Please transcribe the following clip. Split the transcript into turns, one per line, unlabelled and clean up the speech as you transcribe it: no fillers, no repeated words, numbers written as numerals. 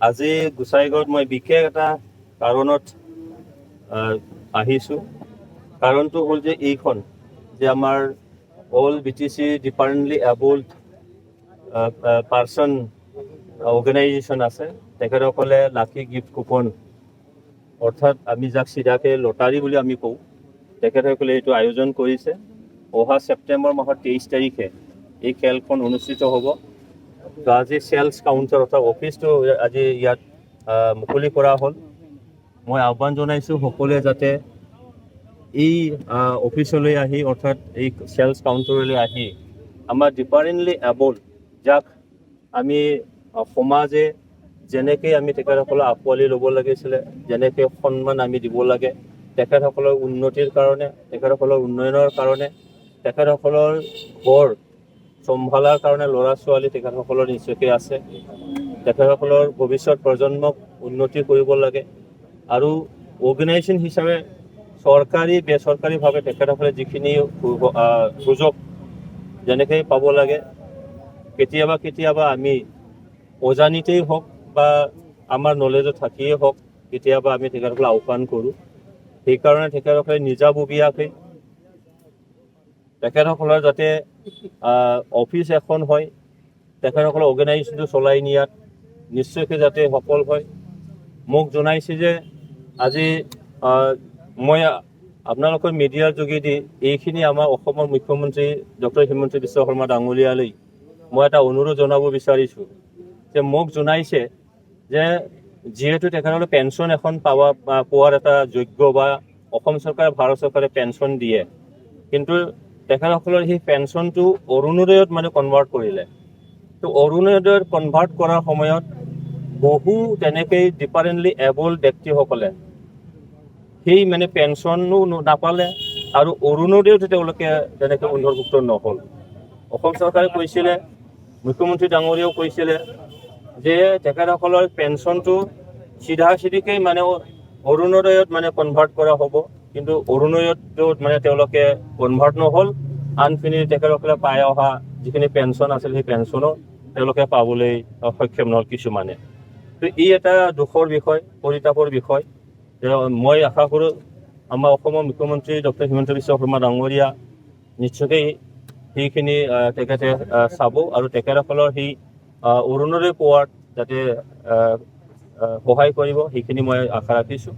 আজি গোসাইগাঁৱত মই বিশেষ এটা কাৰণত আহিছোঁ। কাৰণটো হ'ল যে এইখন যে আমাৰ all BTC differently abled person organisation আছে, তেখেতসকলে লাকি গিফ্ট কুপন অৰ্থাৎ আমি যাক চিধাকৈ লটাৰী বুলি আমি কওঁ, তেখেতসকলে এইটো আয়োজন কৰিছে। অহা ছেপ্টেম্বৰ মাহৰ 23 তাৰিখে এই খেলখন অনুষ্ঠিত হ'ব। তো আজি চেলছ কাউণ্টাৰ অৰ্থাৎ অফিচটো আজি ইয়াত মুকলি কৰা হ'ল। মই আহ্বান জনাইছোঁ সকলোৱে যাতে এই অফিচলৈ আহি অৰ্থাৎ এই চেলছ কাউণ্টাৰলৈ আহি আমাৰ ডিফাৰেণ্টলি এবল্ড যাক আমি সমাজে যেনেকৈ আমি তেখেতসকলক আঁকোৱালি ল'ব লাগিছিলে, যেনেকৈ সন্মান আমি দিব লাগে, তেখেতসকলৰ উন্নতিৰ কাৰণে, তেখেতসকলৰ উন্নয়নৰ কাৰণে, তেখেতসকলৰ ঘৰ চম্ভালাৰ কাৰণে ল'ৰা ছোৱালী তেখেতসকলৰ নিশ্চয়কৈ আছে। তেখেতসকলৰ ভৱিষ্যত প্ৰজন্মক উন্নতি কৰিব লাগে আৰু অৰ্গেনাইজেশ্যন হিচাপে চৰকাৰী বেচৰকাৰীভাৱে তেখেতসকলে যিখিনি সুযোগ যেনেকৈ পাব লাগে, কেতিয়াবা আমি অজানিতেই হওক বা আমাৰ নলেজত থাকিয়েই হওক, কেতিয়াবা আমি তেখেতসকলক আওকাণ কৰোঁ। সেইকাৰণে তেখেতসকলে নিজাববীয়াকৈ তেখেতসকলৰ যাতে অফিচ এখন হয়, তেখেতসকলৰ অৰ্গেনাইজেশ্যনটো চলাই নিয়াত নিশ্চয়কৈ যাতে সফল হয়। মোক জনাইছে যে আজি মই আপোনালোকৰ মিডিয়াৰ যোগেদি এইখিনি আমাৰ অসমৰ মুখ্যমন্ত্ৰী ডক্টৰ হিমন্ত বিশ্ব শৰ্মা ডাঙৰীয়ালৈ মই এটা অনুৰোধ জনাব বিচাৰিছোঁ যে মোক জনাইছে যে যিহেতু তেখেতসকলে পেঞ্চন এখন পোৱাৰ এটা যোগ্য বা অসম চৰকাৰে ভাৰত চৰকাৰে পেঞ্চন দিয়ে, কিন্তু তেখেতসকলৰ সেই পেঞ্চনটো অৰুণোদয়ত মানে কনভাৰ্ট কৰিলে। তো অৰুণোদয়ত কনভাৰ্ট কৰাৰ সময়ত বহু তেনেকৈ ডিফাৰেণ্টলি এবল্ড ব্যক্তিসকলে সেই মানে পেঞ্চনো নাপালে আৰু অৰুণোদয়তো তেওঁলোকে তেনেকৈ অন্তৰ্ভুক্ত নহ'ল। অসম চৰকাৰে কৈছিলে, মুখ্যমন্ত্ৰী ডাঙৰীয়াও কৈছিলে যে তেখেতসকলৰ পেঞ্চনটো চিধাচিধিকৈ মানে অৰুণোদয়ত মানে কনভাৰ্ট কৰা হ'ব, কিন্তু অৰুণোদয়ত মানে তেওঁলোকে কনভাৰ্ট নহ'ল। আনখিনি তেখেতসকলে পাই অহা যিখিনি পেঞ্চন আছিল সেই পেঞ্চনো তেওঁলোকে পাবলৈ সক্ষম নহ'ল কিছুমানে। তো ই এটা দুখৰ বিষয়, পৰিতাপৰ বিষয়। মই আশা কৰোঁ আমাৰ অসমৰ মুখ্যমন্ত্ৰী ডক্টৰ হিমন্ত বিশ্ব শৰ্মা ডাঙৰীয়া নিশ্চয়কৈ সেইখিনি তেখেতে চাব আৰু তেখেতসকলৰ সেই অৰুণোদয় পোৱাত যাতে সহায় কৰিব, সেইখিনি মই আশা ৰাখিছোঁ।